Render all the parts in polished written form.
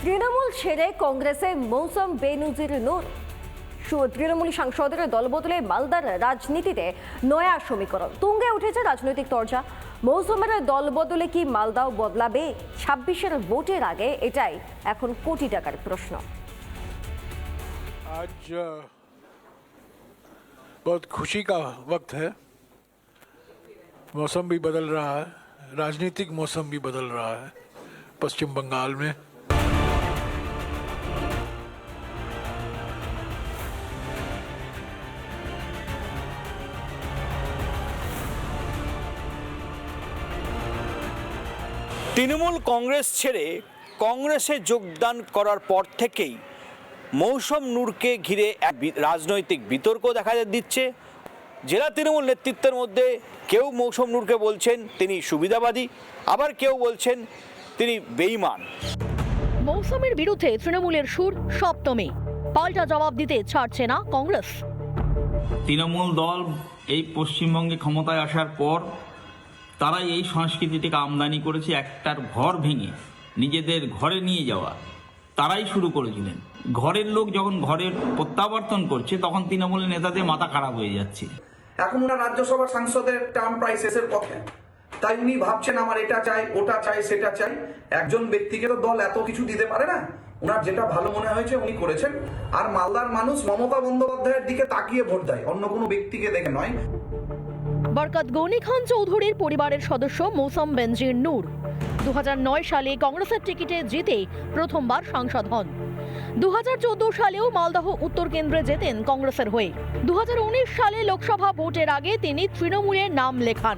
তৃণমূল ছেড়ে কংগ্রেসে মৌসুম বেনজির নূর। তৃণমূল সাংসদের দলবদলে মালদার রাজনীতিতে নয়া সমীকরণ তুঙ্গে উঠেছে রাজনৈতিক চর্চা। মৌসুমের দলবদলে কি মালদাও বদলাবে 26-এর ভোটের আগে? এটাই এখন কোটি টাকার প্রশ্ন। आज बहुत खुशी का वक्त है। मौसम भी बदल रहा है, राजनीतिक मौसम भी बदल रहा है पश्चिम बंगाल में। তৃণমূল কংগ্রেস ছেড়ে কংগ্রেসে যোগদান করার পর থেকেই মৌসুম নূরকে ঘিরে এক রাজনৈতিক বিতর্ক দেখা দিচ্ছে। জেলা তৃণমূল নেতৃত্বের মধ্যে কেউ মৌসুম নূরকে বলছেন তিনি সুবিধাবাদী, আবার কেউ বলছেন তিনি বেঈমান। মৌসুমের বিরুদ্ধে তৃণমূলের সুর সপ্তমে, পাল্টা জবাব দিতে ছাড়ছে না কংগ্রেস। তৃণমূল দল এই পশ্চিমবঙ্গে ক্ষমতায় আসার পর তারাই এই সংস্কৃতিটিকে আমদানি করেছে। একটার ঘর ভেঙে নিজেদের ঘরে নিয়ে যাওয়া তারাই শুরু করেছিলেন। ঘরের লোক যখন ঘরের প্রত্যাবর্তন করছে তখন তৃণমূলের নেতাদের মাথা খারাপ হয়ে যাচ্ছে। এখন ওনার রাজ্যসভার সাংসদের টার্ম প্রায় শেষের পথে, তাই উনি ভাবছেন আমার এটা চাই, ওটা চাই, সেটা চাই। একজন ব্যক্তিকে তো দল এত কিছু দিতে পারে না। ওনার যেটা ভালো মনে হয়েছে উনি করেছেন। আর মালদার মানুষ মমতা বন্দ্যোপাধ্যায়ের দিকে তাকিয়ে ভোট দেয়, অন্য কোনো ব্যক্তিকে দেখে নয়। বরকত গনি খান চৌধুরীর পরিবারের সদস্য মৌসুম বেনজির নূর 2009 সালে কংগ্রেসের টিকিটে জিতে প্রথমবার সাংসদ হন। 2014 সালেও মালদহ উত্তর কেন্দ্রে যেতেন কংগ্রেসের হয়ে। 2019 সালে লোকসভা ভোটের আগে তিনি তৃণমূলের নাম লেখান।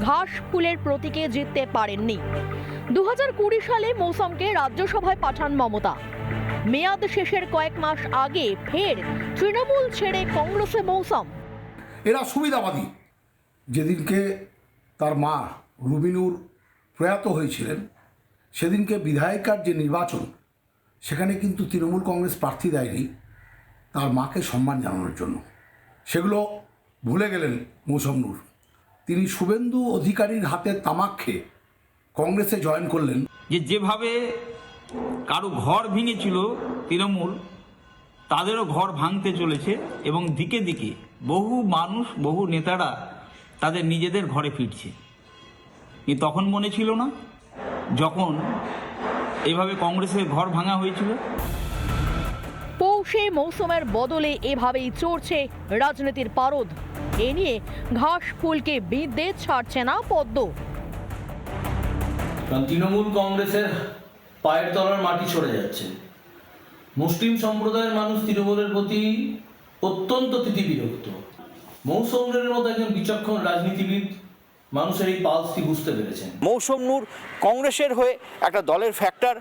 ঘাস ফুলের প্রতীকে জিততে পারেননি। 2020 সালে মৌসুমকে রাজ্যসভায় পাঠান মমতা। মেয়াদ শেষের কয়েক মাস আগে ফের তৃণমূল ছেড়ে কংগ্রেসে মৌসুম। এরা সুবিধাবাদী। যেদিনকে তার মা রুবিনুর প্রয়াত হয়েছিলেন সেদিনকে বিধায়িকার যে নির্বাচন, সেখানে কিন্তু তৃণমূল কংগ্রেস প্রার্থী দেয়নি তার মাকে সম্মান জানানোর জন্য। সেগুলো ভুলে গেলেন মৌসুম নূর। তিনি শুভেন্দু অধিকারীর হাতে তামাক খেয়ে কংগ্রেসে জয়েন করলেন। যেভাবে কারো ঘর ভেঙেছিল তৃণমূল, তাদেরও ঘর ভাঙতে চলেছে এবং দিকে দিকে বহু মানুষ, বহু নেতারা তাদের নিজেদের ঘরে ফিরছে। কিন্তু তখন মনে ছিল না যখন এভাবে কংগ্রেসের ঘর ভাঙা হয়েছিল? পৌষে মৌসুমের বদলে এভাবেই চড়ছে রাজনীতির পারদ। এ নিয়ে ঘাস ফুলকে বিঁধতে ছাড়ছে না পদ্ম। তৃণমূল কংগ্রেসের পায়ের তলার মাটি সরে যাচ্ছে। মুসলিম সম্প্রদায়ের মানুষ তৃণমূলের প্রতি অত্যন্ত তিতিবিরক্ত। মৌসুমের মতো একজন বিচক্ষণ রাজনীতিবিদ মানুষের এই পালসটি বুঝতে পেরেছেন। মৌসুম নূর কংগ্রেসের হয়ে একটা দলের ফ্যাক্টর,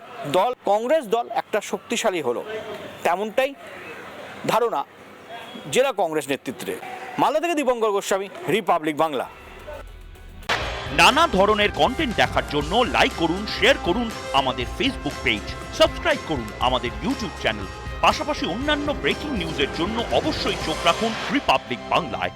কংগ্রেস দল একটা শক্তিশালী হলো, তেমনটাই ধারণা জেলা কংগ্রেস নেতৃত্বে। মালদা থেকে দীপঙ্কর গোস্বামী, রিপাবলিক বাংলা। নানা ধরনের কন্টেন্ট দেখার জন্য লাইক করুন, শেয়ার করুন আমাদের ফেসবুক পেজ, সাবস্ক্রাইব করুন আমাদের ইউটিউব চ্যানেল। পাশাপাশি অন্যান্য ব্রেকিং নিউজের জন্য অবশ্যই চোখ রাখুন রিপাবলিক বাংলায়।